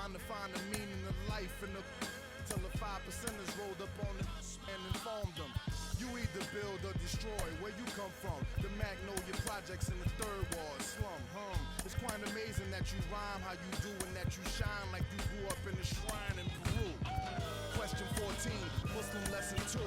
trying to find the meaning of life in the till the 5%ers rolled up on the and informed them. You either build or destroy. Where you come from? The Magnolia Projects in the Third Ward slum. It's quite amazing that you rhyme how you do and that you shine like you grew up in a shrine in Peru. Question 14, Muslim lesson 2.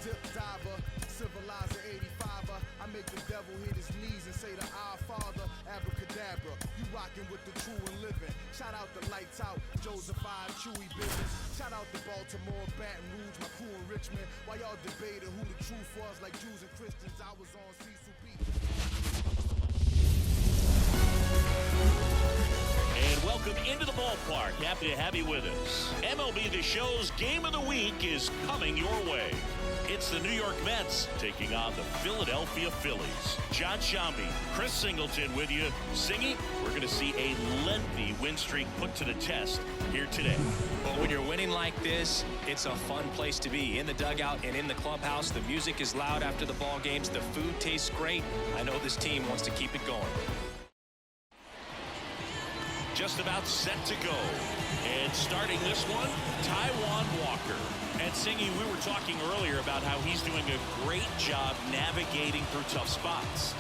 Dip diver, civilizer 85er. I make the devil hit his knees and say to our Father, abracadabra. You rockin' with the true and living. Shout out the Lights Out, Joseph I, Chewy Business. Shout out to Baltimore, Baton Rouge, my crew in Richmond. While y'all debated who the truth was, like Jews and Christians, I was on Cecil B. And welcome into the ballpark. Happy to have you with us. MLB The Show's Game of the Week is coming your way. It's the New York Mets taking on the Philadelphia Phillies. John Shambi, Chris Singleton with you. Singy, we're going to see a lengthy win streak put to the test here today. But when you're winning like this, it's a fun place to be. In the dugout and in the clubhouse, the music is loud after the ball games. The food tastes great. I know this team wants to keep it going. Just about set to go. And starting this one, Taijuan Walker. And Singy, we were talking earlier about how he's doing a great job navigating through tough spots.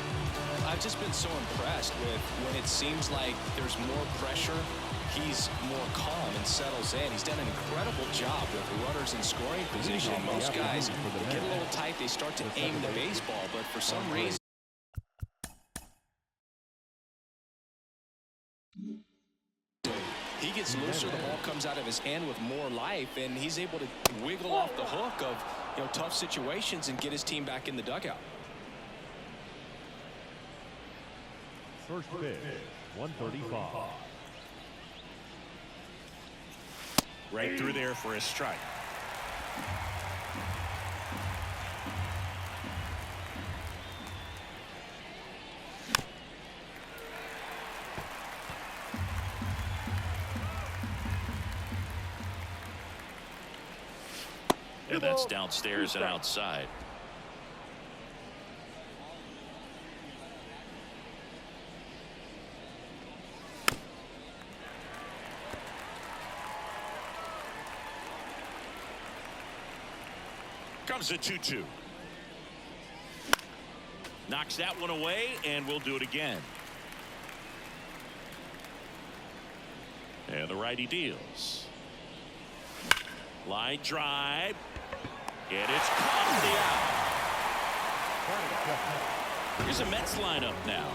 I've just been so impressed with when it seems like there's more pressure, he's more calm and settles in. He's done an incredible job with runners in scoring position. Most guys get a little tight, they start to aim the baseball, but for some reason, he gets looser, the ball comes out of his hand with more life, and he's able to wiggle off the hook of tough situations and get his team back in the dugout. First pitch, 135. Right through there for a strike. And that's downstairs and outside. Comes a 2-2. Knocks that one away, and we'll do it again. And the righty deals. Line drive. And it's caught the out. Here's a Mets lineup now.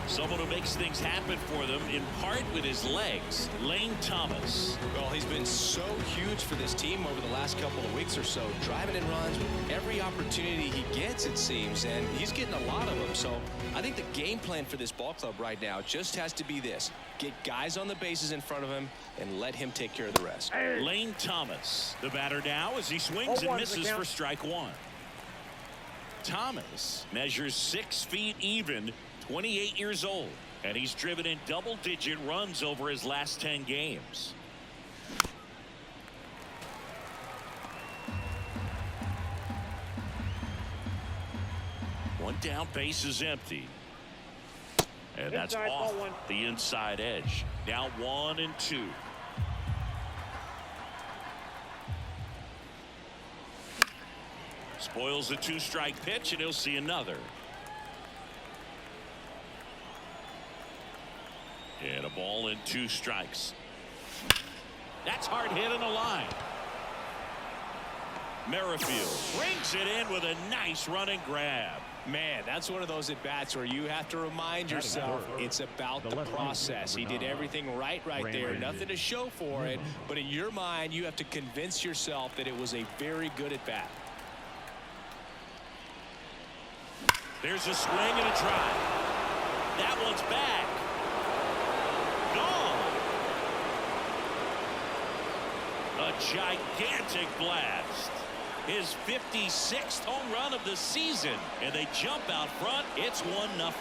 Someone who makes things happen for them, in part with his legs, Lane Thomas. Well, he's been so huge for this team over the last couple of weeks or so, driving in runs with every opportunity he gets, it seems, and he's getting a lot of them. So I think the game plan for this ball club right now just has to be this: get guys on the bases in front of him and let him take care of the rest. Lane Thomas, the batter now, as he swings and misses for strike one. Thomas measures 6 feet even, 28 years old, and he's driven in double-digit runs over his last 10 games. One down, base is empty. And that's off the inside edge. Now 1-2. Spoils the 2-strike pitch, and he'll see another. And a ball and 2 strikes. That's hard hit in the line. Merrifield brings it in with a nice running grab. Man, that's one of those at-bats where you have to remind yourself it's about the process. He did everything right there. Nothing to show for it. But in your mind, you have to convince yourself that it was a very good at-bat. There's a swing and a drive. That one's back. Gone. A gigantic blast. His 56th home run of the season, and they jump out front. It's 1-0.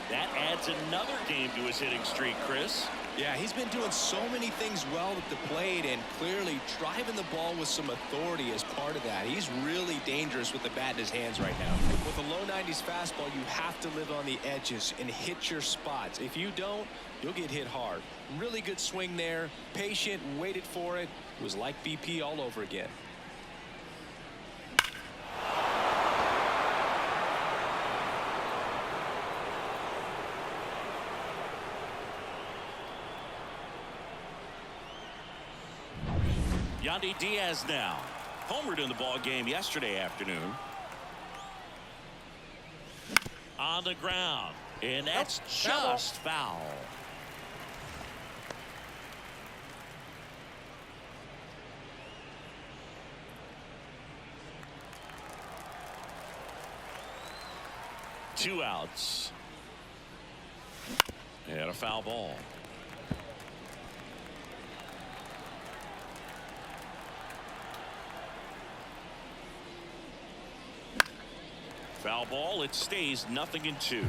That adds another game to his hitting streak, Chris. Yeah, he's been doing so many things well at the plate and clearly driving the ball with some authority as part of that. He's really dangerous with the bat in his hands right now. With a low 90s fastball, you have to live on the edges and hit your spots. If you don't, you'll get hit hard. Really good swing there. Patient, waited for it. It was like BP all over again. Yandy Diaz now. Homered in the ball game yesterday afternoon. On the ground. And that's just foul. Two outs. And a foul ball. Foul ball. It stays 0-2.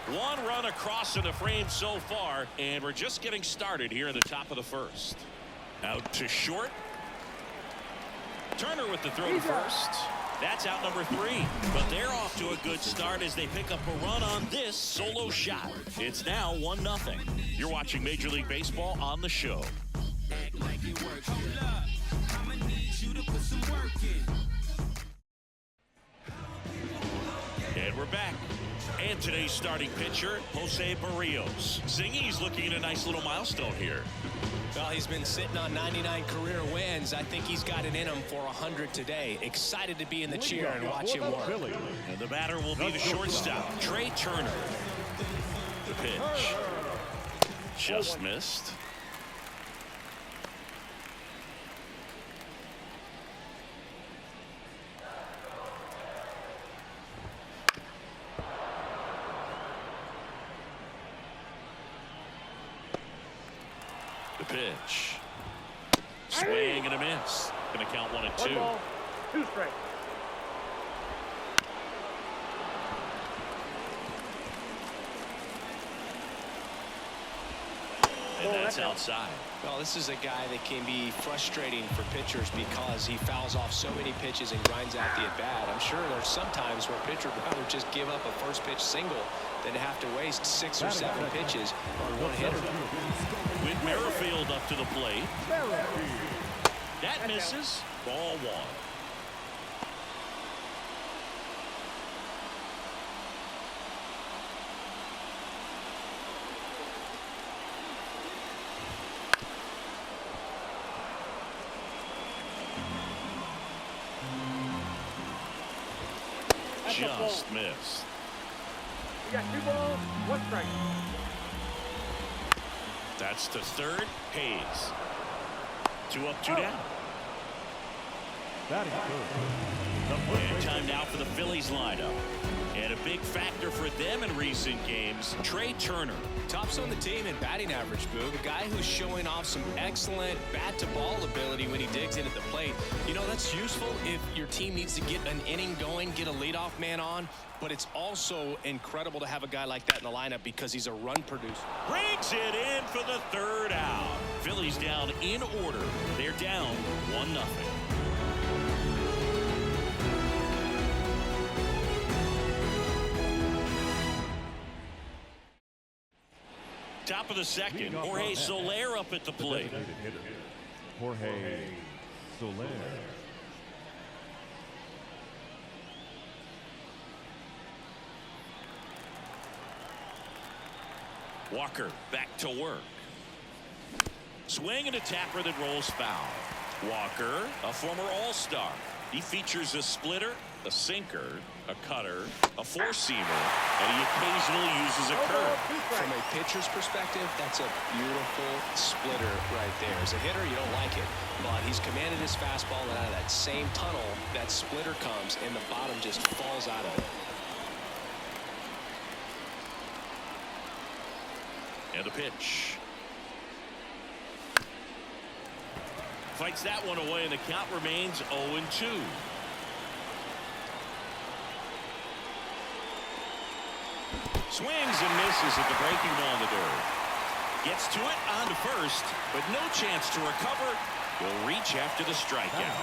One run across in the frame so far, and we're just getting started here in the top of the first. Out to short. Turner with the throw to first. That's out number 3. But they're off to a good start as they pick up a run on this solo shot. It's now 1-0. You're watching Major League Baseball on the show. Act like it works. Hold up. I'ma need you to put some work in. And we're back. And today's starting pitcher, Jose Barrios. Zingy's looking at a nice little milestone here. Well, he's been sitting on 99 career wins. I think he's got it in him for 100 today. Excited to be in the chair and watch him work. And the batter will be the shortstop, Trey Turner. The pitch. Just missed. The pitch. Swing and a miss. Going to count 1-2. 2 strikes. And that's outside. Well, this is a guy that can be frustrating for pitchers because he fouls off so many pitches and grinds out the at-bat. I'm sure there's some times where a pitcher would rather just give up a first pitch single than to have to waste 6 or 7 pitches on one hitter. With Merrifield up to the plate. That misses. Ball 1. Just missed. We got 2 balls, 1 strike. That's to third. Hayes. 2 up, 2 down. Batting third. And time now for the Phillies lineup. And a big factor for them in recent games, Trey Turner. Tops on the team in batting average, Boog. A guy who's showing off some excellent bat-to-ball ability when he digs in at the plate. You know, that's useful if your team needs to get an inning going, get a leadoff man on. But it's also incredible to have a guy like that in the lineup because he's a run producer. Brings it in for the 3rd out. Phillies down in order. They're down 1-0. Top of the second, Jorge Soler up at the plate. Jorge Soler. Walker back to work. Swing and a tapper that rolls foul. Walker, a former All-Star. He features a splitter, a sinker, a cutter, a four-seamer, and he occasionally uses a curve. From a pitcher's perspective, that's a beautiful splitter right there. As a hitter, you don't like it, but he's commanded his fastball, and out of that same tunnel, that splitter comes, and the bottom just falls out of it. And the pitch. Fights that one away, and the count remains 0-2. Swings and misses at the breaking ball in the dirt. Gets to it on to first, but no chance to recover. He'll reach after the strikeout.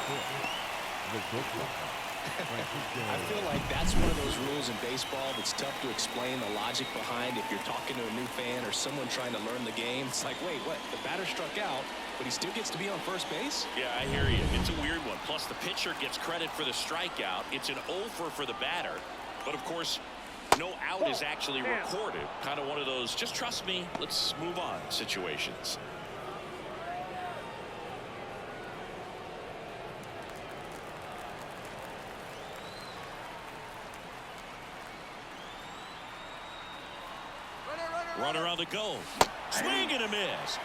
I feel like that's one of those rules in baseball that's tough to explain the logic behind. If you're talking to a new fan or someone trying to learn the game, it's like, wait, what? The batter struck out, but he still gets to be on first base? Yeah, I hear you. It's a weird one. Plus, the pitcher gets credit for the strikeout. It's an over for the batter. But, of course, no out is actually recorded. Kind of one of those, just trust me, let's move on situations. Runner on the go. Swing and a miss.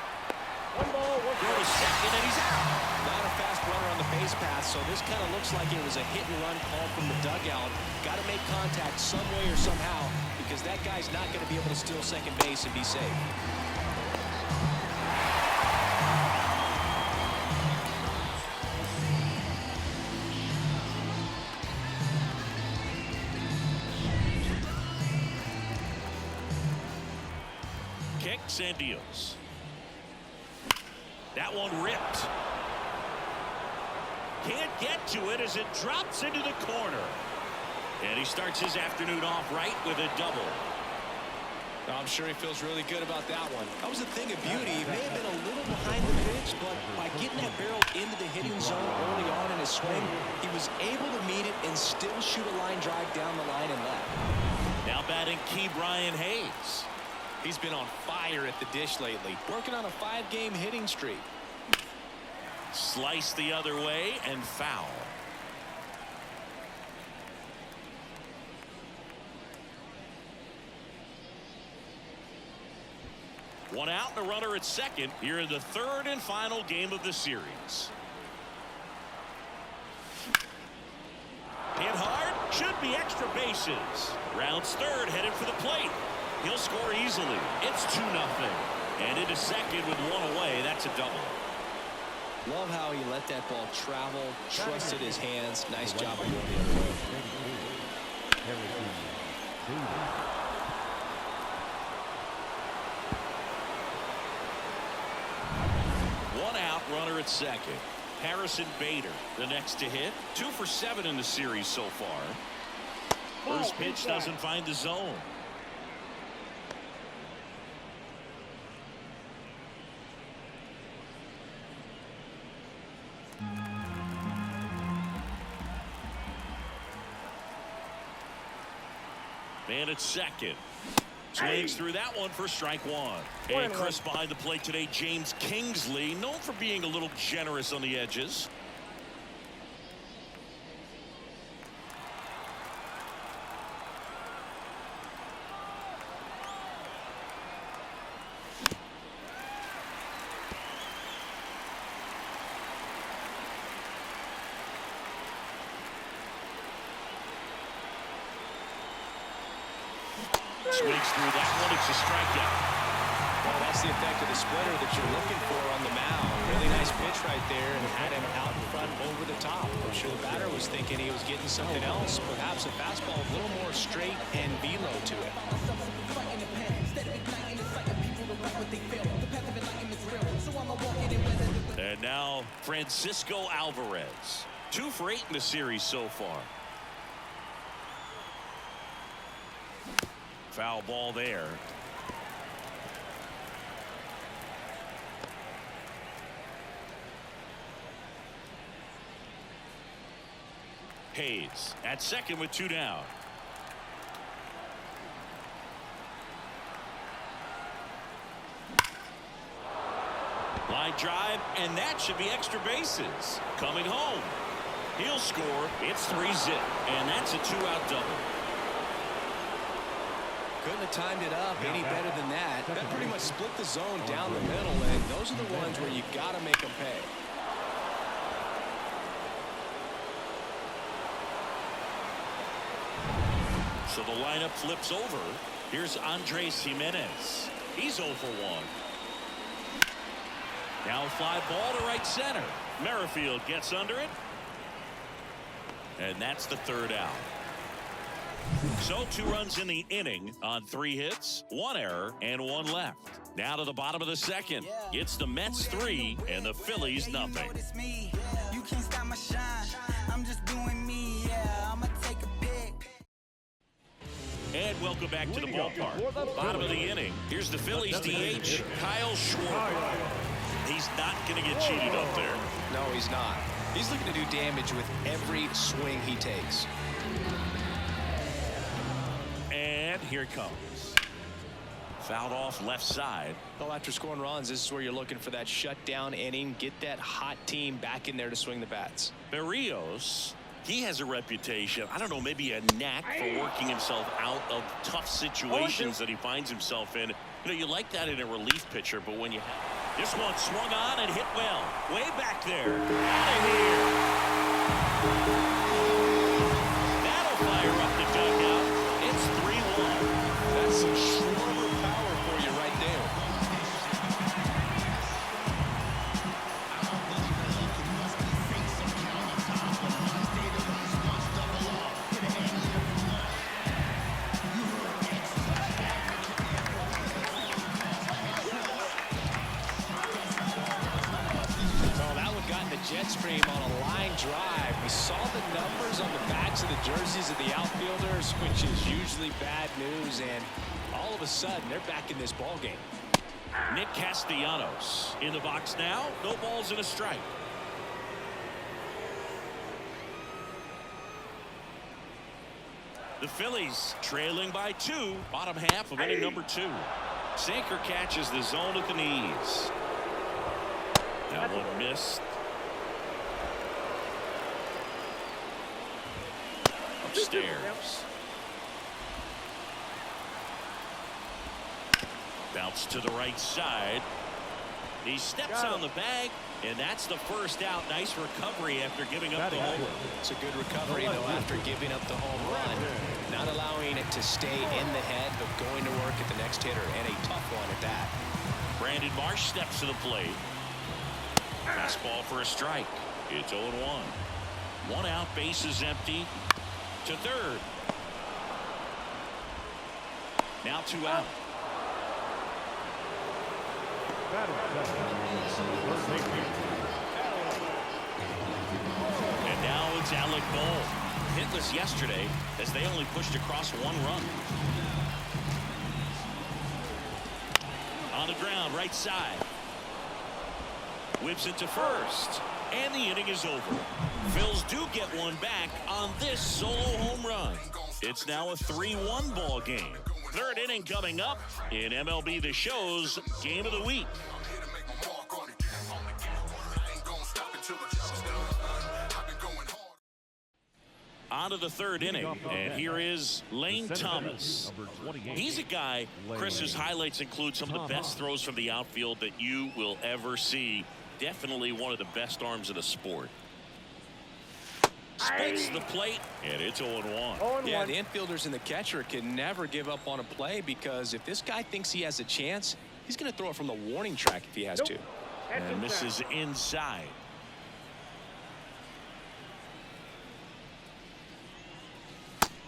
One ball, one Go to second, and he's out. Not a fast runner on the base path, so this kind of looks like it was a hit and run call from the dugout. Got to make contact some way or somehow, because that guy's not going to be able to steal second base and be safe. Kicks and deals. That one ripped. Can't get to it as it drops into the corner. And he starts his afternoon off right with a double. I'm sure he feels really good about that one. That was a thing of beauty. He may have been a little behind the pitch, but by getting that barrel into the hitting zone early on in his swing, he was able to meet it and still shoot a line drive down the line and left. Now batting Key Brian Hayes. He's been on fire at the dish lately, working on a 5-game hitting streak. Slice the other way and foul. One out and a runner at second here in the third and final game of the series. Hit hard, should be extra bases. Rounds third, headed for the plate. He'll score easily. It's 2-0. And into second with one away. That's a double. Love how he let that ball travel, trusted his hands. Nice job of going the other way. One out, runner at second. Harrison Bader, the next to hit. 2 for 7 in the series so far. First pitch doesn't find the zone. Man at second. Swings through that one for strike one. And Chris behind the plate today, James Kingsley, known for being a little generous on the edges. Swings through that one. It's a strikeout. Well, that's the effect of the splitter that you're looking for on the mound. Really nice pitch right there and had him out in front over the top. I'm sure the batter was thinking he was getting something else. Perhaps a fastball a little more straight and velo to it. And now Francisco Alvarez. 2 for 8 in the series so far. Foul ball there. Hayes at second with 2 down. Line drive, and that should be extra bases. Coming home. He'll score. It's 3-zip, and that's a 2-out double. Couldn't have timed it up any better than that. That pretty much split the zone down the middle, and those are the ones where you got to make them pay. So the lineup flips over. Here's Andres Jimenez. He's 0 for 1. Now a fly ball to right center. Merrifield gets under it. And that's the 3rd out. So 2 runs in the inning on 3 hits, 1 error, and 1 left. Now to the bottom of the second. It's the Mets 3 and the Phillies nothing. You can't stop my shine. I'm just doing me, yeah. I'ma take a pic. And welcome back to the ballpark. Bottom of the inning. Here's the Phillies DH, Kyle Schwarber. He's not going to get cheated up there. No, he's not. He's looking to do damage with every swing he takes. And here it comes. Fouled off left side. Well, after scoring runs, this is where you're looking for that shutdown inning. Get that hot team back in there to swing the bats. Berrios, he has a reputation, I don't know, maybe a knack for working himself out of tough situations that he finds himself in. You know, you like that in a relief pitcher, but when you have this one swung on and hit well, way back there, out of here. That'll fire up the dugout. It's 3-1. That's some Schwarber power for you right there. Jet stream on a line drive. We saw the numbers on the backs of the jerseys of the outfielders, which is usually bad news, and all of a sudden they're back in this ball game. Nick Castellanos in the box now. No balls and a strike. The Phillies trailing by 2. Bottom half of inning number 2. Sinker catches the zone at the knees. That one missed. Upstairs. Bounce to the right side. He steps on the bag, and that's the first out. Nice recovery after giving up the home run. It's a good recovery, though, after giving up the home run. Not allowing it to stay in the head, but going to work at the next hitter, and a tough one at that. Brandon Marsh steps to the plate. Fastball for a strike. It's 0-1. One out, bases empty. To third. Now 2 out. And now it's Alec Bowl. Hitless yesterday as they only pushed across 1 run. On the ground, right side. Whips it to first. And the inning is over. Phils do get one back on this solo home run. It's now a 3-1 ball game. Third inning coming up in MLB The Show's Game of the Week. On to the third inning, and here is Lane Thomas. He's a guy, Chris's highlights include some of the best throws from the outfield that you will ever see. Definitely one of the best arms in the sport. Spins the plate, and it's 0-1. Yeah, the infielders and the catcher can never give up on a play, because if this guy thinks he has a chance, he's going to throw it from the warning track if he has to. And this is inside.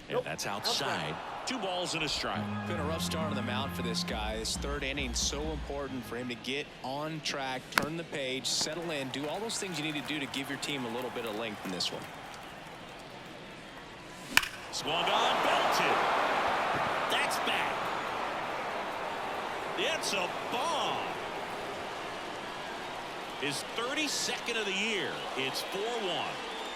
And that's outside. 2 balls and a strike. Been a rough start on the mound for this guy. This third inning so important for him to get on track, turn the page, settle in, do all those things you need to do to give your team a little bit of length in this one. Swung on, belted. That's back. It's a bomb. His 32nd of the year. It's 4-1.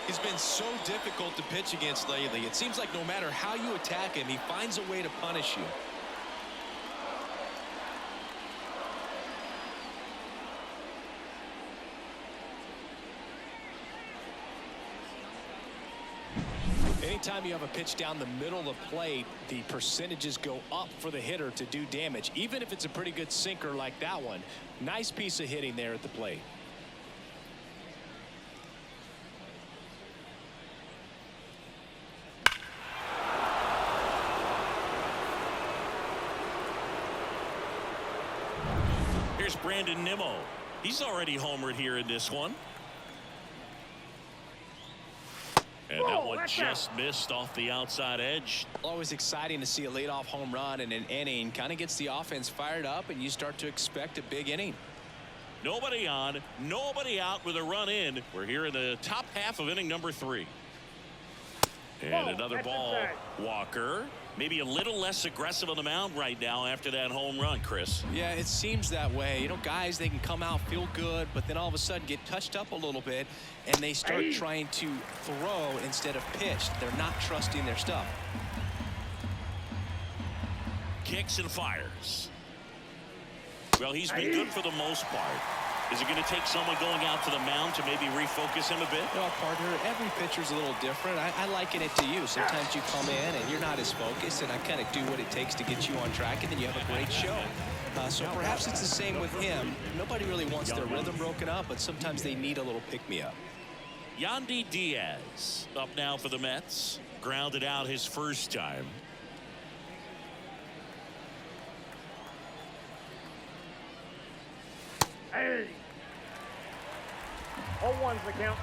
He's been so difficult to pitch against lately. It seems like no matter how you attack him, he finds a way to punish you. Anytime you have a pitch down the middle of the plate, the percentages go up for the hitter to do damage, even if it's a pretty good sinker like that one. Nice piece of hitting there at the plate. Here's Brandon Nimmo. He's already homered here in this one. And that one just missed off the outside edge. Always exciting to see a leadoff home run in an inning. Kind of gets the offense fired up, and you start to expect a big inning. Nobody on, nobody out with a run in. We're here in the top half of inning number 3. And another ball. Walker, maybe a little less aggressive on the mound right now after that home run, Chris. Yeah, it seems that way. You know, guys, they can come out, feel good, but then all of a sudden get touched up a little bit, and they start trying to throw instead of pitch. They're not trusting their stuff. Kicks and fires. Well, he's been good for the most part. Is it going to take someone going out to the mound to maybe refocus him a bit? No, partner, every pitcher's a little different. I liken it to you. Sometimes you come in and you're not as focused, and I kind of do what it takes to get you on track, and then you have a great show. So perhaps it's the same with him. Nobody really wants their rhythm broken up, but sometimes they need a little pick-me-up. Yandy Diaz up now for the Mets. Grounded out his first time. Hey. 0-1's the count.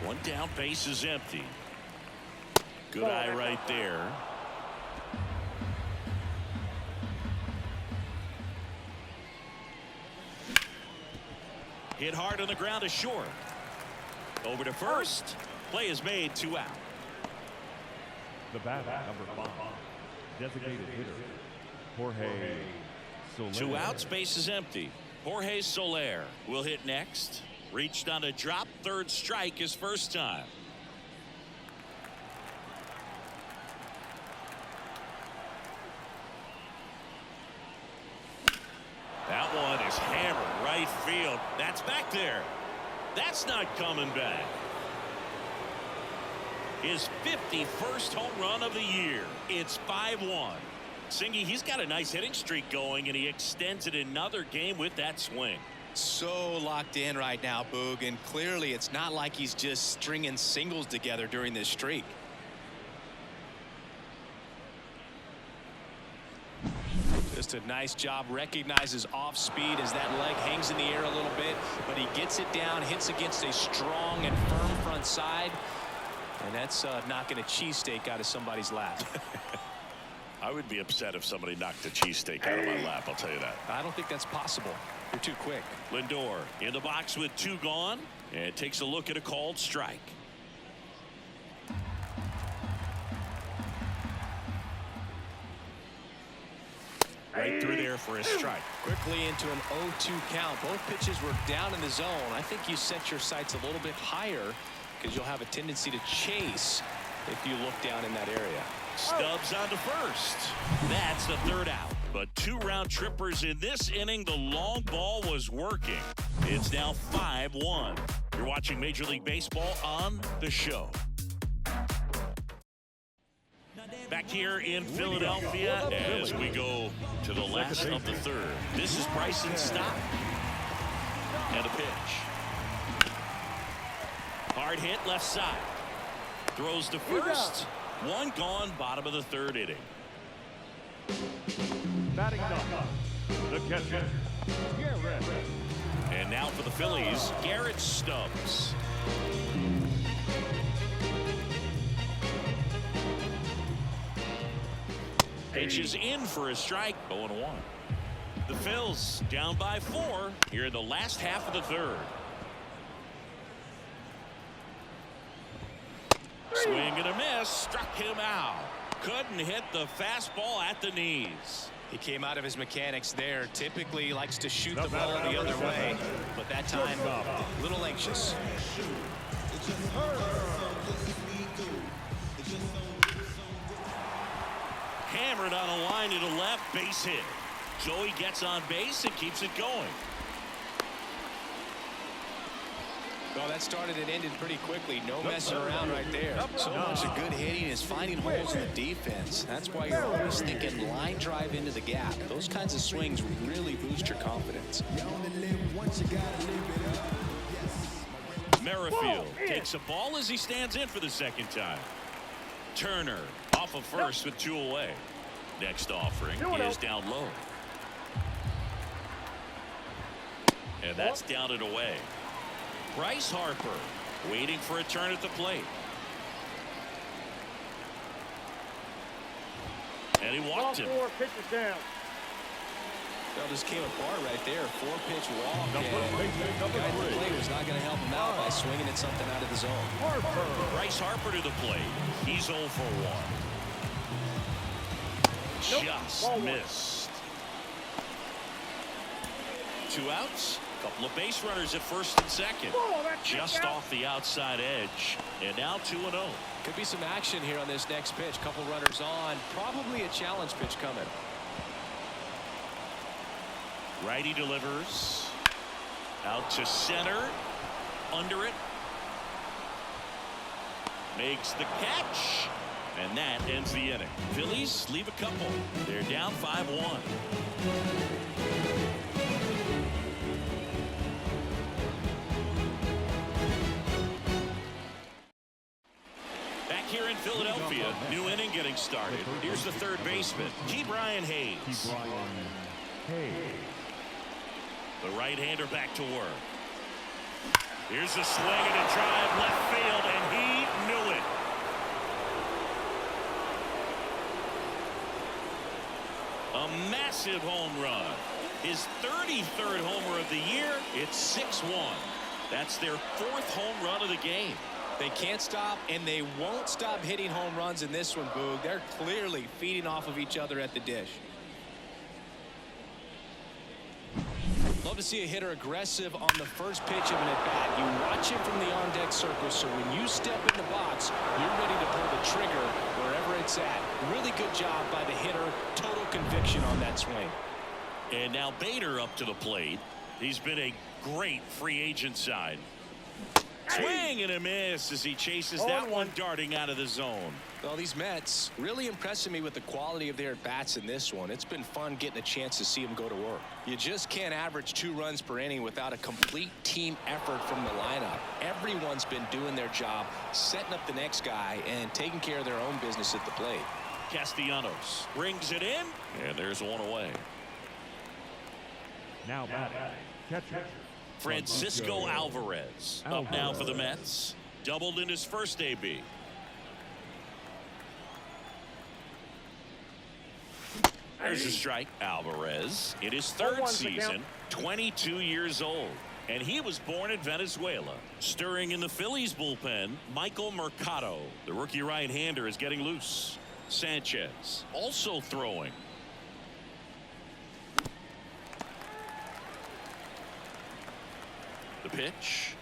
One down, base is empty. Good eye right there. Hit hard on the ground to short. Over to first. Play is made, 2 out. The batter, number 5. Designated hitter, Jorge Soler. 2 outs, base is empty. Jorge Soler will hit next. Reached on a drop, 3rd strike his first time. That one is hammered right field. That's back there. That's not coming back. His 51st home run of the year. It's 5-1. Singy, he's got a nice hitting streak going, and he extends it another game with that swing. So locked in right now, Boog, and clearly it's not like he's just stringing singles together during this streak. Just a nice job. Recognizes off speed as that leg hangs in the air a little bit, but he gets it down, hits against a strong and firm front side, and that's knocking a cheesesteak out of somebody's lap. I would be upset if somebody knocked a cheesesteak out of my lap, I'll tell you that. I don't think that's possible. You're too quick. Lindor in the box with 2 gone, and takes a look at a called strike. Right through there for a strike. Quickly into an 0-2 count. Both pitches were down in the zone. I think you set your sights a little bit higher because you'll have a tendency to chase if you look down in that area. Stubbs on to first. That's the 3rd out. But 2 round trippers in this inning. The long ball was working. It's now 5-1. You're watching Major League Baseball on the show. Back here in Philadelphia as we go to the last of the 3rd. This is Bryson's stop. And a pitch. Hard hit left side. Throws to first. 1 gone, bottom of the 3rd inning. Batting number, the catcher, Garrett. And now for the Phillies, Garrett Stubbs. Pitches in for a strike, 0-1. The Phils down by 4 here in the last half of the 3rd. Swing and a miss, struck him out. Couldn't hit the fastball at the knees. He came out of his mechanics there. Typically he likes to shoot the ball the other way, but that time a little anxious. Hammered on a line to the left, base hit. Joey gets on base and keeps it going. Well, that started and ended pretty quickly. No messing around right there. So much of good hitting is finding holes in the defense. That's why you're always thinking line drive into the gap. Those kinds of swings really boost your confidence. Merrifield takes a ball as he stands in for the 2nd time. Turner off of first with 2 away. Next offering is down low. And that's down and away. Bryce Harper Waiting for a turn at the plate. And he Ball walked him. 4, pitches down. Well, just came apart right there. 4-pitch walk. Number And baseman, number the guy at the 3. plate was not going to help him out by swinging at something out of the zone. Harper. Bryce Harper to the plate. He's 0 for 1. Just Ball 1. missed. 2 outs. Couple of base runners at first and second. Oh, that's Just off the outside edge. And now 2-0. Could be some action here on this next pitch. Couple runners on. Probably a challenge pitch coming. Righty delivers. Out to center. Under it. Makes the catch. And that ends the inning. Phillies leave a couple. They're down 5-1. Back here in Philadelphia, new inning getting started. Here's the third baseman, Brian Hayes. Hey. The right-hander back to work. Here's a swing and a drive left field, and he knew it. A massive home run. His 33rd homer of the year. It's 6-1. That's their 4th home run of the game. They can't stop, and they won't stop hitting home runs in this one, Boog. They're clearly feeding off of each other at the dish. Love to see a hitter aggressive on the first pitch of an at-bat. You watch him from the on-deck circle, so when you step in the box, you're ready to pull the trigger wherever it's at. Really good job by the hitter. Total conviction on that swing. And now Bader up to the plate. He's been a great free agent side. Swing and a miss as he chases that one darting out of the zone. Well, these Mets really impressing me with the quality of their at-bats in this one. It's been fun getting a chance to see them go to work. You just can't average 2 runs per inning without a complete team effort from the lineup. Everyone's been doing their job, setting up the next guy, and taking care of their own business at the plate. Castellanos brings it in, and there's one away. Now batting. Catcher. Francisco Alvarez up now for the Mets. Doubled in his first AB. There's a strike. Alvarez in his 3rd season, 22 years old. And he was born in Venezuela. Stirring in the Phillies bullpen, Michael Mercado. The rookie right-hander is getting loose. Sanchez also throwing. The pitch.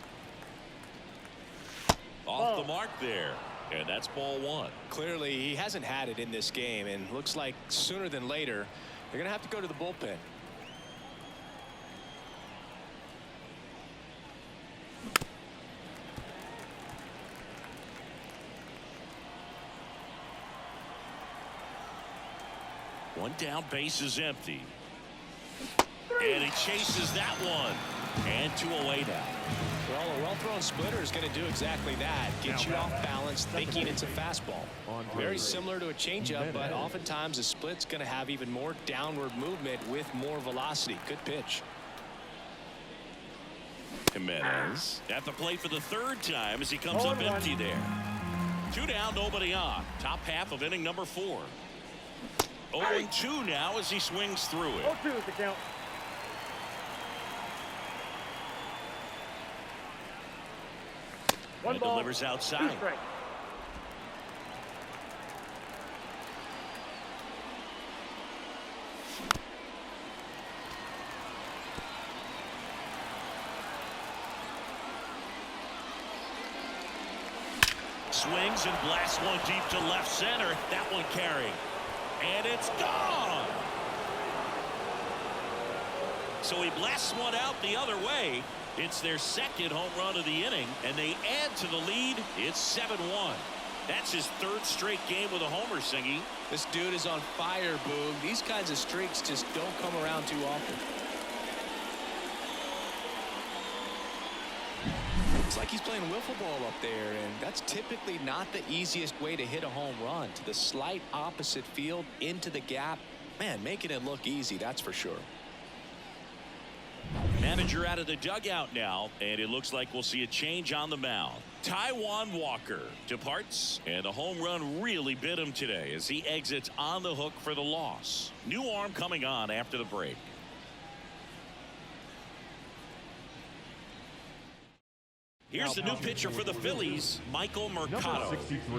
Off the mark there. And that's ball 1. Clearly, he hasn't had it in this game, and looks like sooner than later, they're going to have to go to the bullpen. One down, base is empty. And he chases that one. And 2 away now. Well, a well-thrown splitter is going to do exactly that. Get you off balance, thinking it's a fastball. Very similar to a changeup, but oftentimes a split's going to have even more downward movement with more velocity. Good pitch. Jimenez at the plate for the 3rd time as he comes up empty there. 2 down, nobody on. Top half of inning number 4. 0-2 now as he swings through it. 0-2 is the count. And delivers outside. 2 strikes. Swings and blasts one deep to left center. That one carrying. And it's gone. So he blasts one out the other way. It's their 2nd home run of the inning, and they add to the lead. It's 7-1. That's his 3rd straight game with a homer, Singy. This dude is on fire, Boog. These kinds of streaks just don't come around too often. It's like he's playing wiffle ball up there, and that's typically not the easiest way to hit a home run. To the slight opposite field, into the gap. Man, making it look easy, that's for sure. Manager out of the dugout now, and it looks like we'll see a change on the mound. Taijuan Walker departs, and the home run really bit him today as he exits on the hook for the loss. New arm coming on after the break. Here's the new pitcher for the Phillies, Michael Mercado.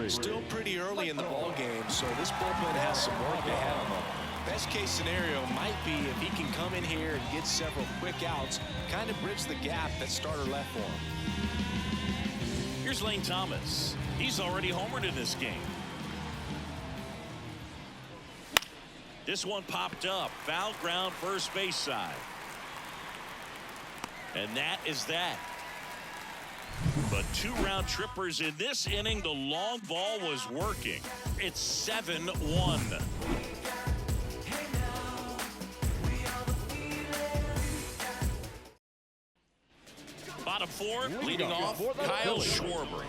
Still pretty early in the ball game, so this bullpen has some work ahead of them. Best case scenario might be if he can come in here and get several quick outs, kind of bridge the gap that starter left for him. Here's Lane Thomas. He's already homered in this game. This one popped up. Foul ground, first base side. And that is that. But 2 round trippers in this inning. The long ball was working. It's 7-1. Bottom 4, leading off, Kyle Schwarber.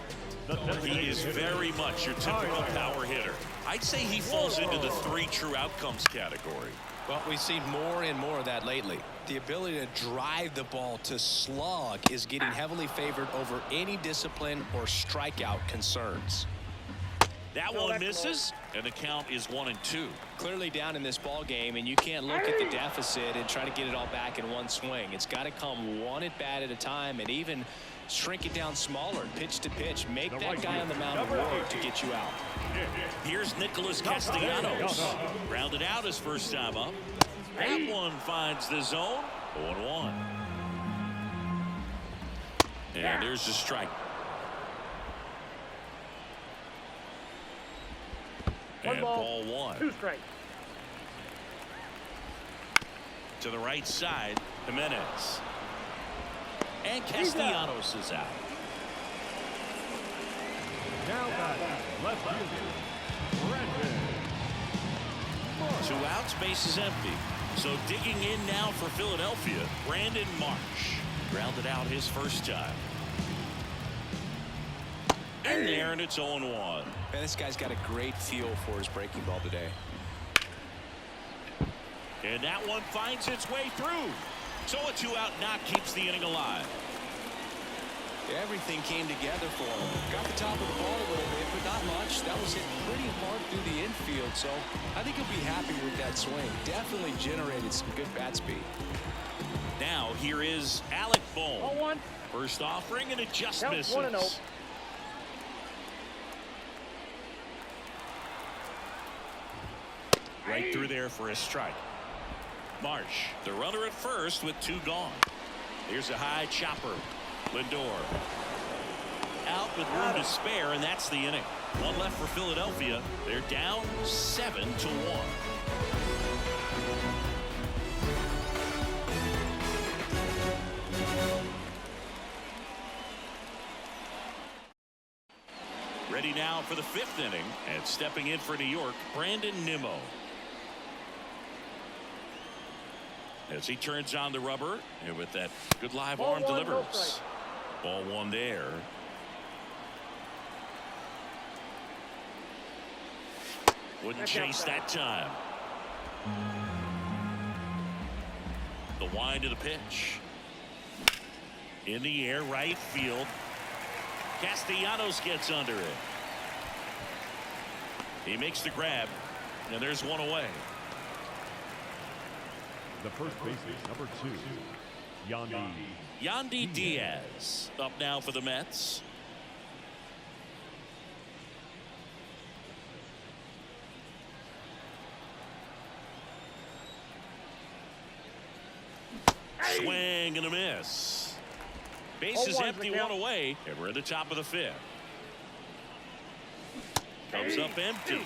He is very much your typical power hitter. I'd say he falls into the 3 true outcomes category. Well, we've seen more and more of that lately. The ability to drive the ball to slug is getting heavily favored over any discipline or strikeout concerns. That one misses, and the count is 1-2. Clearly down in this ball game, and you can't look at the deficit and try to get it all back in one swing. It's got to come one at bat at a time, and even shrink it down smaller, pitch to pitch. Make that guy on the mound work to get you out. Here's Nicholas Castellanos. Grounded out his first time up. That one finds the zone. 0-1. And there's the strike. And ball 1. 2 strikes. To the right side, Jimenez. And Castellanos is out. Now back, left fielder, Brandon. 2 outs, base is empty. So digging in now for Philadelphia, Brandon Marsh. Grounded out his first time. And there, and it's 0-1. Man, this guy's got a great feel for his breaking ball today. And that one finds its way through. So a 2-out knock keeps the inning alive. Everything came together for him. Got the top of the ball a little bit, but not much. That was hit pretty hard through the infield, so I think he'll be happy with that swing. Definitely generated some good bat speed. Now here is Alec Bohm. 0-1. First offering, and it just Count misses. 1-0. Right through there for a strike. Marsh, the runner at first with 2 gone. Here's a high chopper. Lindor out with room to spare, and that's the inning. 1 left for Philadelphia. They're down 7-1. Ready now for the 5th inning, and stepping in for New York, Brandon Nimmo. As he turns on the rubber, and with that good live arm delivers. Ball 1 there. Wouldn't chase that time. The wind of the pitch. In the air, right field. Castellanos gets under it. He makes the grab, and there's 1 away. The first baseman, number 2, Yandy Diaz up now for the Mets. Swing and a miss. Base is empty, 1 away, and we're at the top of the 5th. Comes up empty.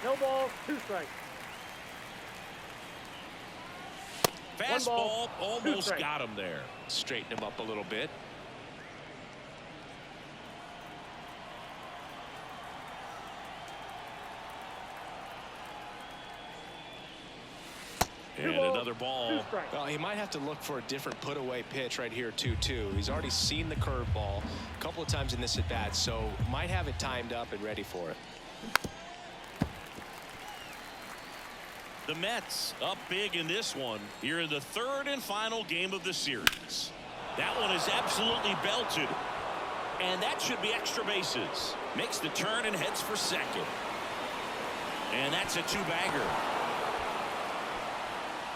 No balls, 2 strikes. Fastball almost got him there. Straighten him up a little bit. And another ball. Well, he might have to look for a different put away pitch right here 2-2. He's already seen the curveball a couple of times in this at bat, so might have it timed up and ready for it. The Mets up big in this one here in the third and final game of the series. That one is absolutely belted. And that should be extra bases. Makes the turn and heads for second. And that's a two-bagger.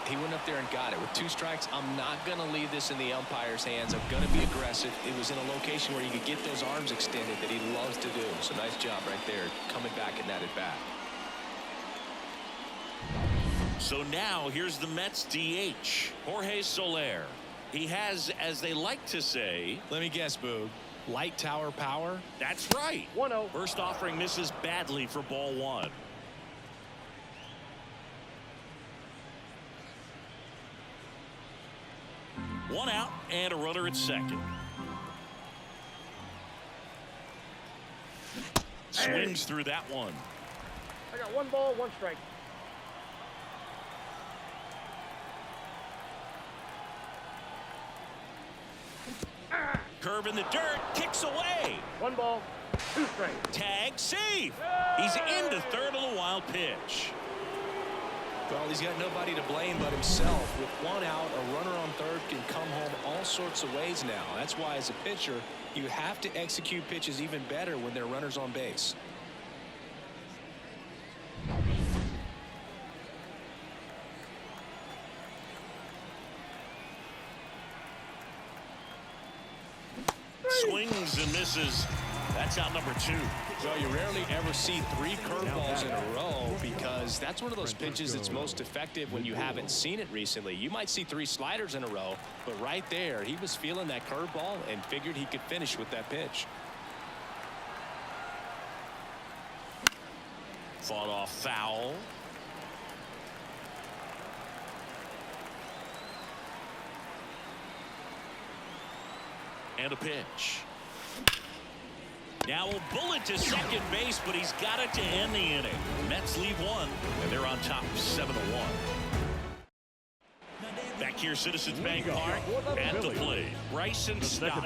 He went up there and got it. With 2 strikes, I'm not going to leave this in the umpire's hands. I'm going to be aggressive. It was in a location where you could get those arms extended that he loves to do. So nice job right there, coming back in that at bat. So now here's the Mets DH, Jorge Soler. He has, as they like to say, let me guess, Boog, light tower power? That's right. 1-0. First offering misses badly for ball 1. One out and a runner at second. Swings through that one. I got 1 ball, 1 strike. Curve in the dirt, kicks away. 1 ball, 2 strikes. Tag safe. He's into third on the wild pitch. Well, he's got nobody to blame but himself. With 1 out, a runner on third can come home all sorts of ways now. That's why, as a pitcher, you have to execute pitches even better when there are runners on base. Swings and misses. That's out number 2. Well, you rarely ever see 3 curveballs in a row because that's one of those pitches that's most effective when you haven't seen it recently. You might see 3 sliders in a row, but right there, he was feeling that curveball and figured he could finish with that pitch. Fought off foul. And a pitch. Now a bullet to second base, but he's got it to end the inning. Mets leave 1, and they're on top 7-1. Back here, Citizens Bank Park, at the plate, Bryson Stott.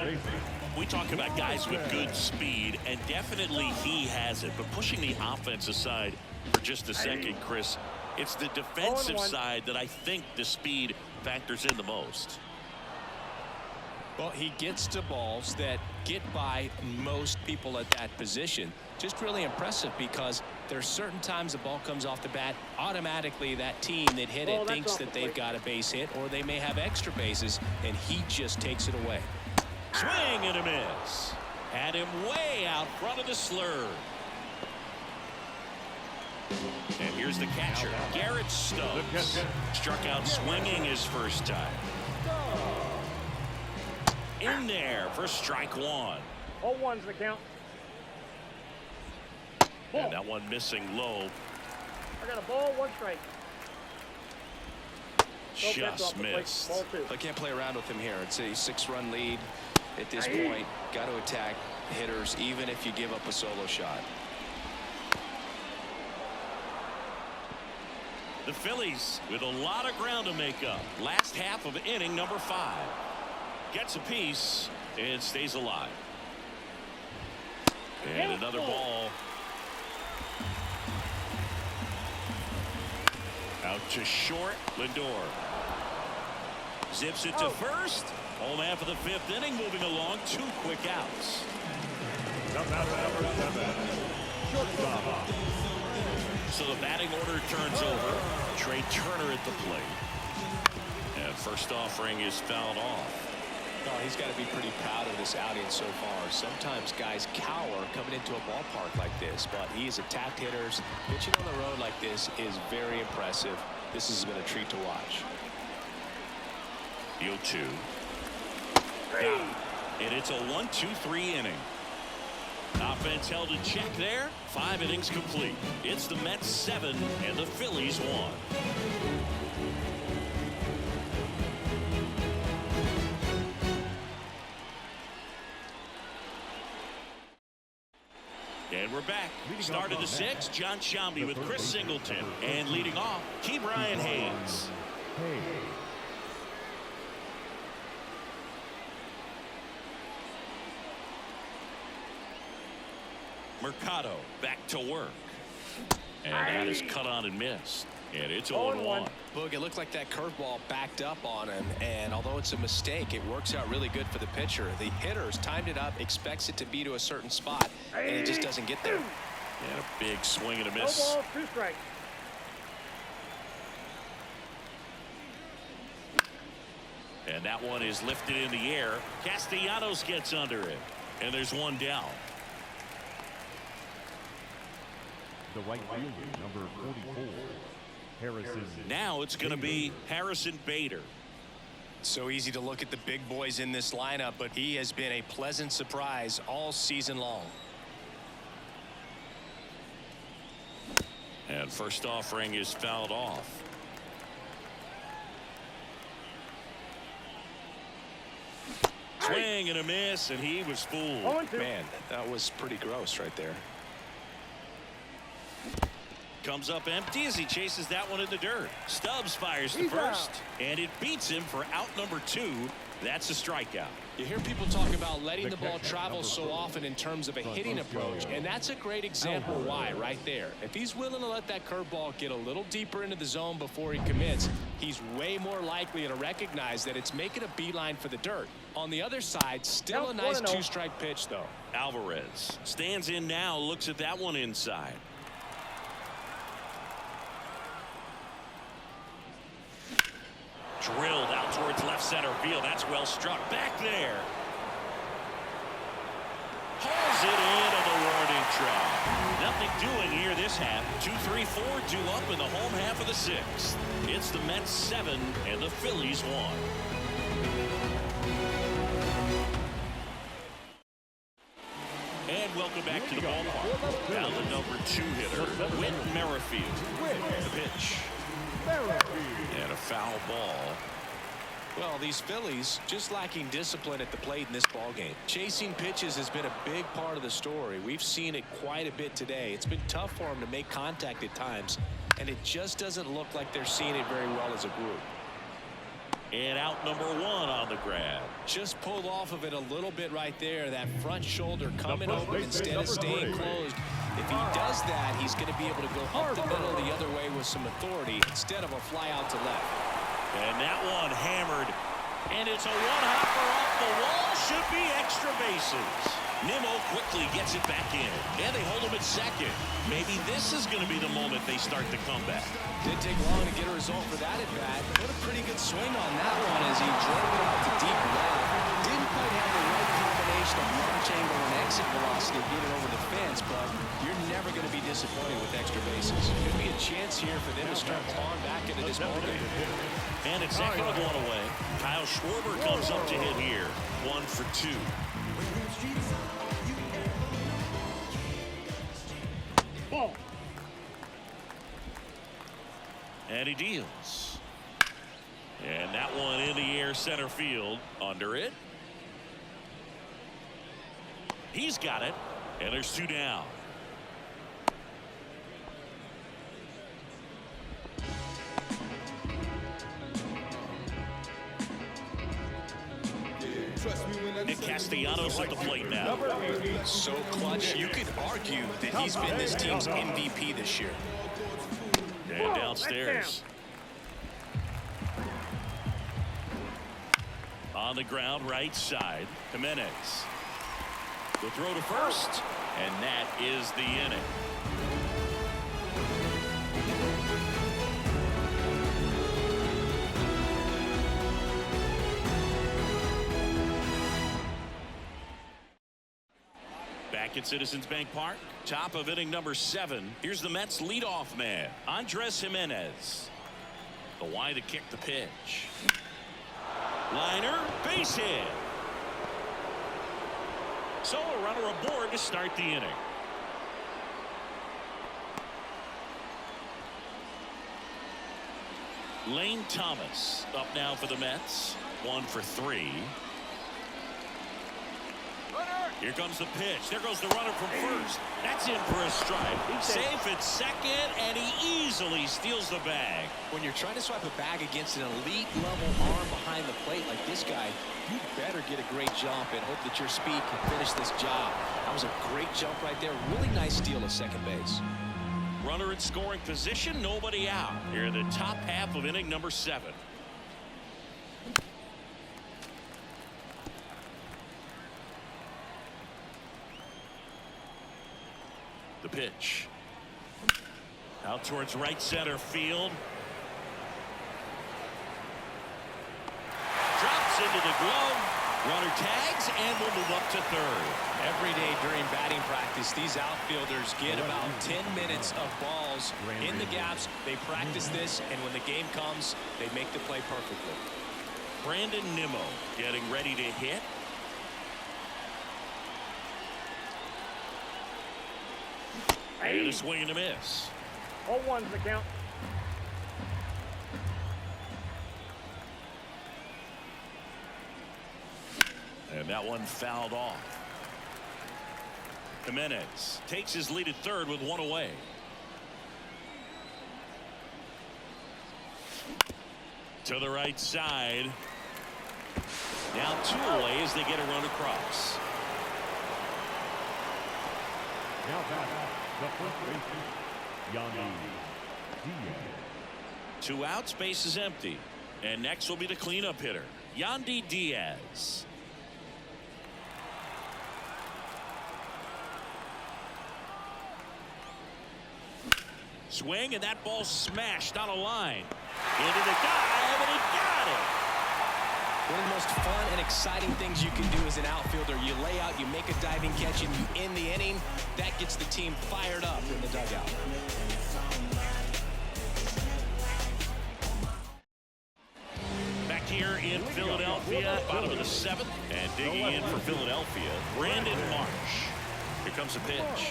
We talk about guys with good speed, and definitely he has it. But pushing the offense aside for just a second, Chris, it's the defensive side that I think the speed factors in the most. Well, he gets to balls that get by most people at that position. Just really impressive because there's certain times the ball comes off the bat, automatically that team that hit it thinks that they've got a base hit or they may have extra bases, and he just takes it away. Swing and a miss. Had him way out front of the slur. And here's the catcher, Garrett Stubbs. Struck out swinging his first time. In there for strike 1. All 1's the count. And that one missing low. I got a ball, 1 strike. Just missed. Ball 2. I can't play around with him here. It's a 6-run lead at this point. Got to attack hitters even if you give up a solo shot. The Phillies with a lot of ground to make up. Last half of inning number 5. Gets a piece and stays alive. And another ball. Out to short. Lindor zips it to first. Home half of the 5th inning, moving along. 2 quick outs. So the batting order turns over. Trey Turner at the plate. And first offering is fouled off. Oh, he's got to be pretty proud of this outing so far. Sometimes guys cower coming into a ballpark like this, but he has attacked hitters. Pitching on the road like this is very impressive. This has been a treat to watch. 0-2. And it's a 1-2-3 inning. Offense held in check there. 5 innings complete. It's the Mets 7 and the Phillies 1. And we're back. Start of the 6th, John Shambi with Chris Singleton. And leading off, Key Brian Hayes. Mercado back to work. And that is cut on and missed. And it's 0-1. 0-1. Boog, it looked like that curveball backed up on him, and although it's a mistake, it works out really good for the pitcher. The hitter's timed it up, expects it to be to a certain spot, and it just doesn't get there. And a big swing and a No miss. balls, 2 strikes. And that one is lifted in the air. Castellanos gets under it. And there's one down. The right fielder, number 44, Harrison. Now it's going to be Harrison Bader. So easy to look at the big boys in this lineup, but he has been a pleasant surprise all season long. And first offering is fouled off. Swing and a miss, and he was fooled. 0-2. Man, that was pretty gross right there. Comes up empty as he chases that one in the dirt. Stubbs fires the He's first, out. and it beats him for out number 2. That's a strikeout. You hear people talk about letting The the ball catcher, travel number so 4, often in terms of a hitting approach, and that's a great example why right there. If he's willing to let that curveball get a little deeper into the zone before he commits, he's way more likely to recognize that it's making a beeline for the dirt. On the other side, still a nice 1-0. 2-strike pitch, though. Alvarez stands in now, looks at that one inside. Drilled out towards left center field. That's well struck. Back there. Hauls it in on the warning track. Nothing doing here this half. 2-3-4 due up in the home half of the 6th. It's the Mets 7 and the Phillies 1. And welcome back to the ballpark. Now the number 2 hitter, Whit Merrifield. The pitch. And a foul ball. Well, these Phillies just lacking discipline at the plate in this ballgame. Chasing pitches has been a big part of the story. We've seen it quite a bit today. It's been tough for them to make contact at times, and it just doesn't look like they're seeing it very well as a group. And out number 1 on the grab. Just pulled off of it a little bit right there. That front shoulder coming first open baseman, instead of number staying 3. closed. If he does that, he's going to be able to go up the middle the other way with some authority instead of a fly out to left. And that one hammered. And it's a one-hopper off the wall. Should be extra bases. Nimmo quickly gets it back in. And they hold him at second. Maybe this is going to be the moment they start the comeback. Didn't take long to get a result for that at bat. Put a pretty good swing on that one as he drove it out to deep left. Didn't quite have the right combination of launch angle and exit velocity to get it over the fence, but you're never going to be disappointed with extra bases. Could be a chance here for them to start clawing back into this ballgame. And it's second with one away. Kyle Schwarber comes up to hit here. 1 for 2. Ball. And he deals. And that one in the air center field. Under it. He's got it. And there's 2 down. And Castellanos at the plate now. So clutch, you could argue that he's been this team's MVP this year. And downstairs. On the ground, right side, Jimenez. The throw to first, and that is the inning. Back at Citizens Bank Park, top of inning number 7. Here's the Mets leadoff man, Andres Jimenez. The wide to kick the pitch. Liner, base hit. So a runner aboard to start the inning. Lane Thomas up now for the Mets. 1 for 3. Here comes the pitch. There goes the runner from first. That's in for a strike. Safe at second, and he easily steals the bag. When you're trying to swipe a bag against an elite level arm behind the plate like this guy, you better get a great jump and hope that your speed can finish this job. That was a great jump right there. Really nice steal at second base. Runner in scoring position, nobody out. Here in the top half of inning number 7. The pitch. Out towards right center field. Drops into the glove. Runner tags and will move up to third. Every day during batting practice, these outfielders get about 10 minutes of balls in the gaps. They practice this, and when the game comes, they make the play perfectly. Brandon Nimmo getting ready to hit. And a swing and a miss. 0-1's the count. And that one fouled off. Jimenez takes his lead at third with one away. To the right side. Now 2 away as they get a run across. Now back, the first baseman, Yandy Diaz. 2 outs, base is empty. And next will be the cleanup hitter, Yandy Diaz. Swing, and that ball smashed on a line. Into the dive, and he got it. One of the most fun and exciting things you can do as an outfielder, you lay out, you make a diving catch, and you end the inning. That gets the team fired up in the dugout. Back here in Philadelphia, bottom of the 7th, and digging in for Philadelphia, Brandon Marsh. Here comes the pitch.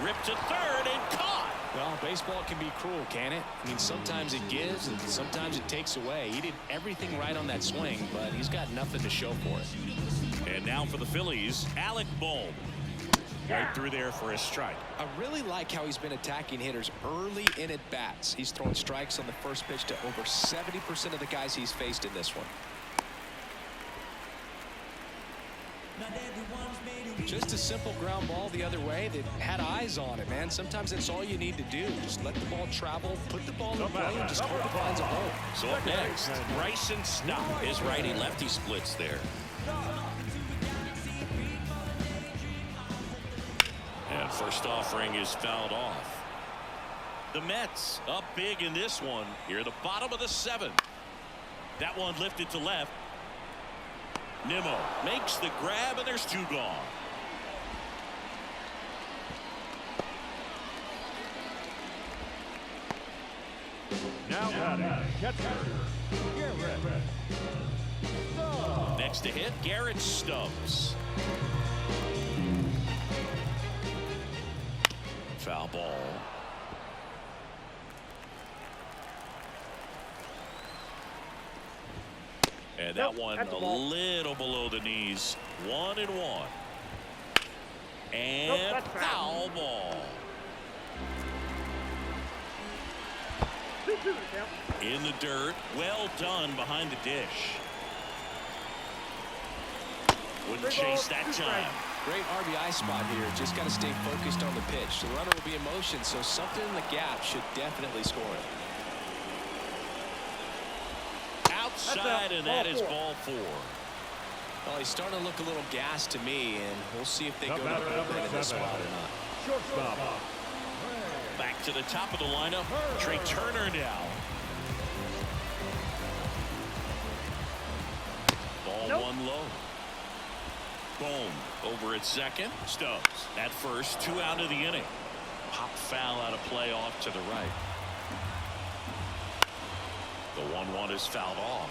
Ripped to third and caught. Well, baseball can be cruel, can it? I mean, sometimes it gives and sometimes it takes away. He did everything right on that swing, but he's got nothing to show for it. And now for the Phillies, Alec Bohm. Right through there for a strike. I really like how he's been attacking hitters early in at bats. He's throwing strikes on the first pitch to over 70% of the guys he's faced in this one. Just a simple ground ball the other way that had eyes on it, man. Sometimes that's all you need to do. Just let the ball travel, put the ball in play, and just hope it finds a hole. So up next, Bryson Stott. His righty-lefty splits there. And first offering is fouled off. The Mets up big in this one. Here at the bottom of the 7th. That one lifted to left. Nimmo makes the grab, and there's 2 gone. Now batting, catcher, Garrett. Next to hit, Garrett Stubbs. Foul ball. And that one a little below the knees. 1-1. And foul ball. In the dirt. Well done behind the dish. Wouldn't chase that time. Great RBI spot here. Just got to stay focused on the pitch. The runner will be in motion, so something in the gap should definitely score it. Outside, and that is ball 4. Well, he's starting to look a little gassed to me, and we'll see if they go to the bullpen in this spot or not. Shortstop. Back to the top of the lineup. Trey Turner now. Ball 1 low. Bohm over at second. Stubbs at first. 2 out of the inning. Pop foul out of play off to the right. The 1-1 is fouled off.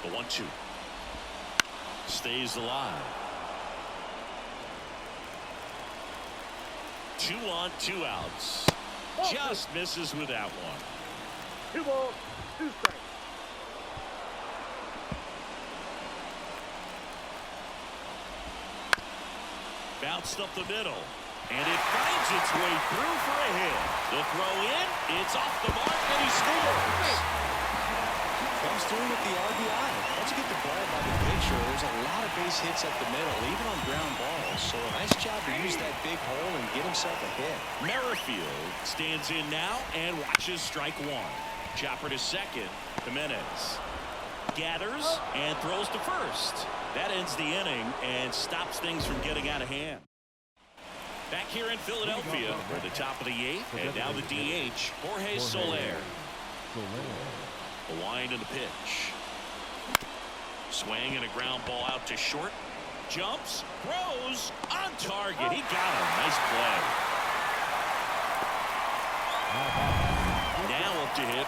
The 1-2 stays alive. 2 on, 2 outs. Just misses with that one. 2 balls, 2 strikes. Bounced up the middle, and it finds its way through for a hit. The throw in, it's off the mark, and he scores. Comes through with the RBI. Once you get the ball by the pitcher, there's a lot of base hits up the middle, even on ground balls. So a nice job to use that big hole and get himself a hit. Merrifield stands in now and watches strike one. Chopper to second. Jimenez gathers and throws to first. That ends the inning and stops things from getting out of hand. Back here in Philadelphia for the top of the eighth, and now the DH, Jorge Soler. The wind and the pitch. Swing and a ground ball out to short. Jumps, throws, on target. He got him. Nice play. Now up to hit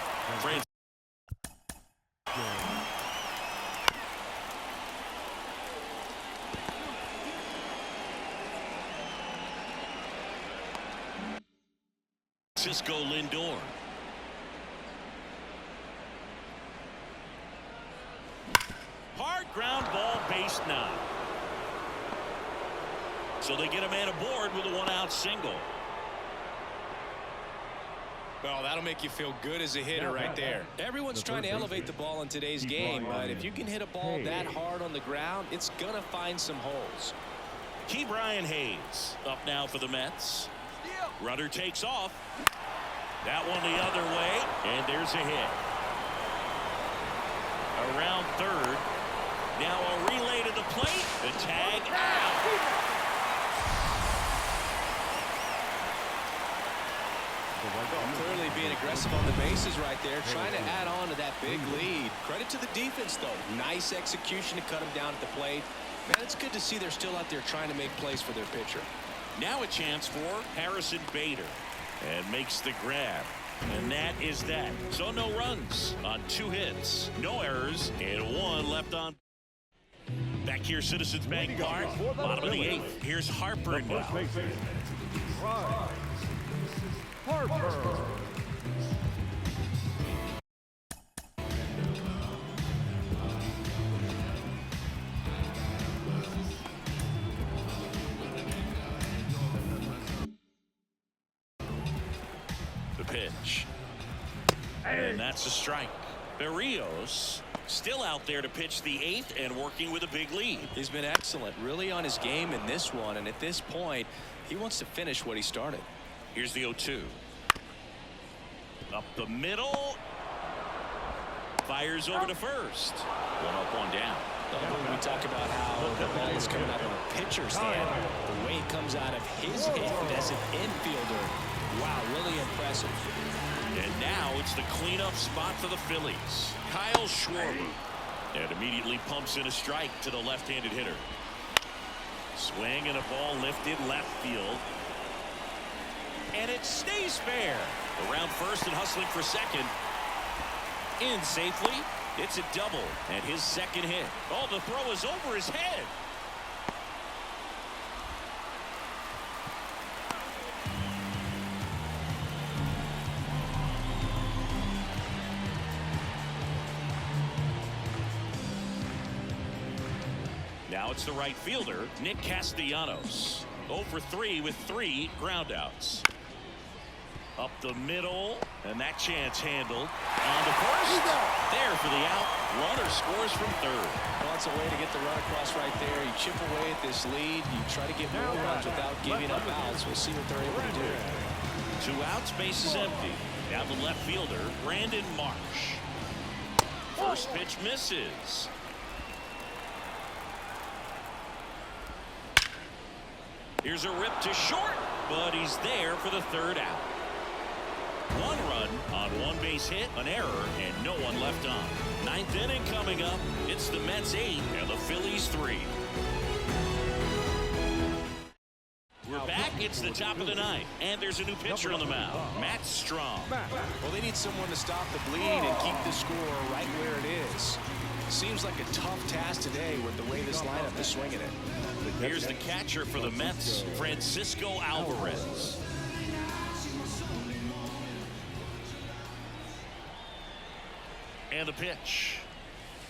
Francisco Lindor. Hard ground ball, base now. So they get a man aboard with a one-out single. Well, that'll make you feel good as a hitter right there. Everyone's trying to elevate the ball in today's game, but if you can hit a ball that hard on the ground, it's going to find some holes. Ke'Bryan Hayes up now for the Mets. Runner takes off. That one the other way, and there's a hit. Around third. Now a relay to the plate. The tag out. Clearly being aggressive on the bases right there, trying to add on to that big lead. Credit to the defense, though. Nice execution to cut him down at the plate. Man, it's good to see they're still out there trying to make plays for their pitcher. Now a chance for Harrison Bader. And makes the grab. And that is that. So no runs on 2 hits. No errors. And 1 left on. Back here, Citizens Bank Park. Bottom of the 8th. Here's Harper now. Harper. The pitch. And that's a strike. Berrios still out there to pitch the 8th and working with a big lead. He's been excellent, really on his game in this one, and at this point, he wants to finish what he started. Here's the 0-2. Up the middle. Fires over to first. 1 up, 1 down. When we talk about how the ball is coming out of a pitcher's hand, the way it comes out of his hand as an infielder, wow, really impressive. And now it's the cleanup spot for the Phillies. Kyle Schwarber. And immediately pumps in a strike to the left-handed hitter. Swing and a ball lifted left field. And it stays fair. Around first and hustling for second. In safely. It's a double. And his second hit. Oh, the throw is over his head. Now it's the right fielder, Nick Castellanos. 0 for 3 with 3 groundouts. Up the middle, and that chance handled. On to first. There for the out. Runner scores from third. Well, that's a way to get the run across right there. You chip away at this lead. You try to get more runs without giving up outs. We'll see what they're able to do. 2 outs, base is empty. Now the left fielder, Brandon Marsh. First pitch misses. Here's a rip to short, but he's there for the third out. 1 run on 1 base hit, an error, and no one left on. 9th inning coming up. It's the Mets 8 and the Phillies 3. We're back. It's the top of the 9th, and there's a new pitcher on the mound, Matt Strong. Well, they need someone to stop the bleed and keep the score right where it is. Seems like a tough task today with the way this lineup is swinging it. Here's the catcher for the Mets, Francisco Alvarez. And the pitch.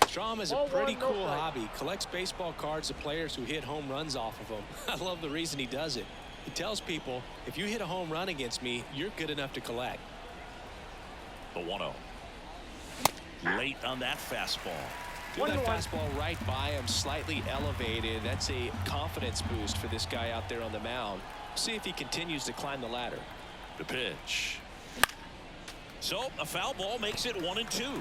Strom has a pretty cool hobby. Collects baseball cards of players who hit home runs off of them. I love the reason he does it. He tells people, if you hit a home run against me, you're good enough to collect. The 1-0. Late on that fastball. Threw that fastball right by him, slightly elevated. That's a confidence boost for this guy out there on the mound. See if he continues to climb the ladder. The pitch. So a foul ball makes it 1-2.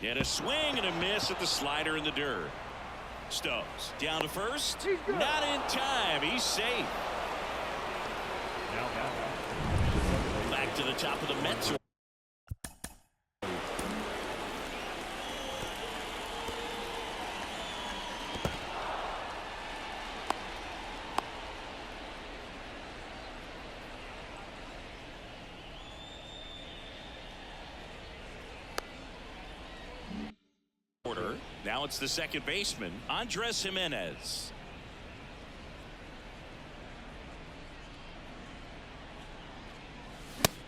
And a swing and a miss at the slider in the dirt. Stubbs down to first. Not in time. He's safe. Back to the top of the Mets. Now it's the second baseman, Andres Jimenez.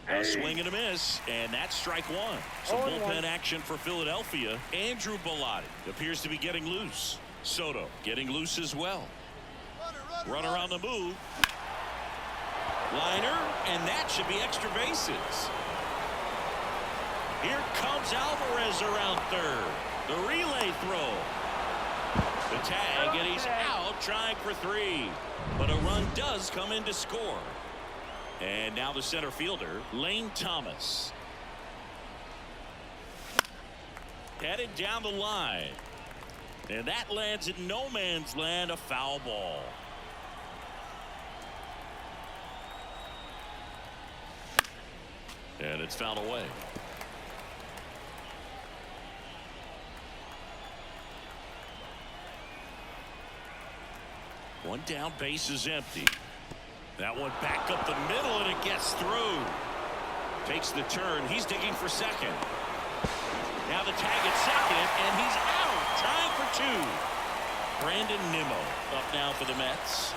A swing and a miss, and that's strike one. Some bullpen action for Philadelphia. Andrew Bellotti appears to be getting loose. Soto getting loose as well. Runner on the move. Liner, and that should be extra bases. Here comes Alvarez around third. The relay throw. The tag, and he's out trying for 3. But a run does come in to score. And now the center fielder, Lane Thomas. Headed down the line. And that lands in no man's land, a foul ball. And it's fouled away. One down, base is empty. That one back up the middle, and it gets through. Takes the turn. He's digging for second. Now the tag at second, and he's out, trying for 2. Brandon Nimmo up now for the Mets.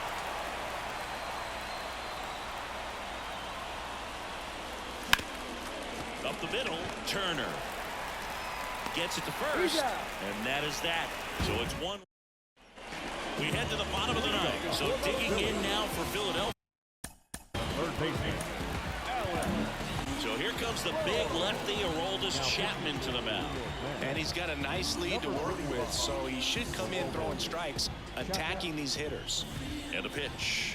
Up the middle, Turner. Gets it to first, and that is that. So it's 1. We head to the bottom of the 9th. So digging in now for Philadelphia. Third baseman. So here comes the big lefty, Aroldis Chapman, to the mound. And he's got a nice lead to work with, so he should come in throwing strikes, attacking these hitters. And the pitch.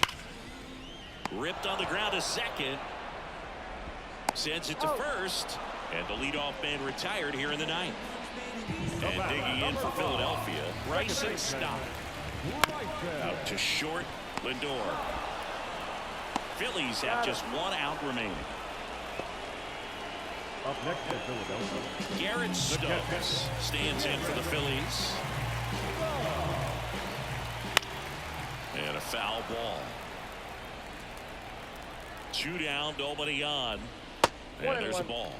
Ripped on the ground to second. Sends it to first. And the leadoff man retired here in the 9th. And digging in for Philadelphia, Bryson Stott. Out to short, Lindor. Phillies have just 1 out remaining. Up next for Philadelphia, Garrett Stubbs stands in for the Phillies. And a foul ball. 2 down, nobody on. And there's a ball.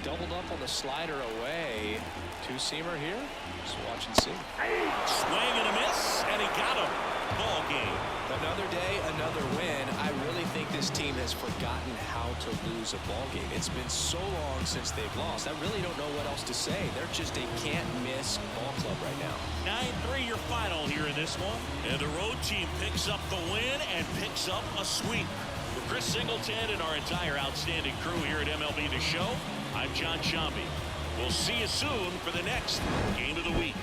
Doubled up on the slider away. 2-seamer here. Just watch and see. Swing and a miss, and he got him. Ball game. Another day, another win. I really think this team has forgotten how to lose a ball game. It's been so long since they've lost. I really don't know what else to say. They're just a can't-miss ball club right now. 9-3 your final here in this one. And the road team picks up the win and picks up a sweep. For Chris Singleton and our entire outstanding crew here at MLB The Show, I'm John Shambi. We'll see you soon for the next Game of the Week.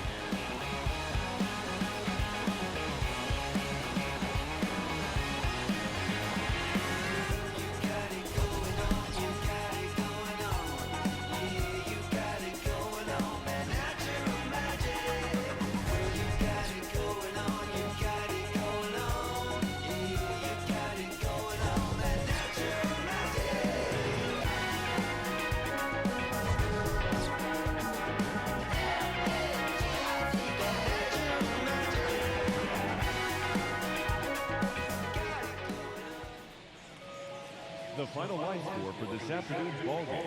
the final line score for this afternoon's ball game.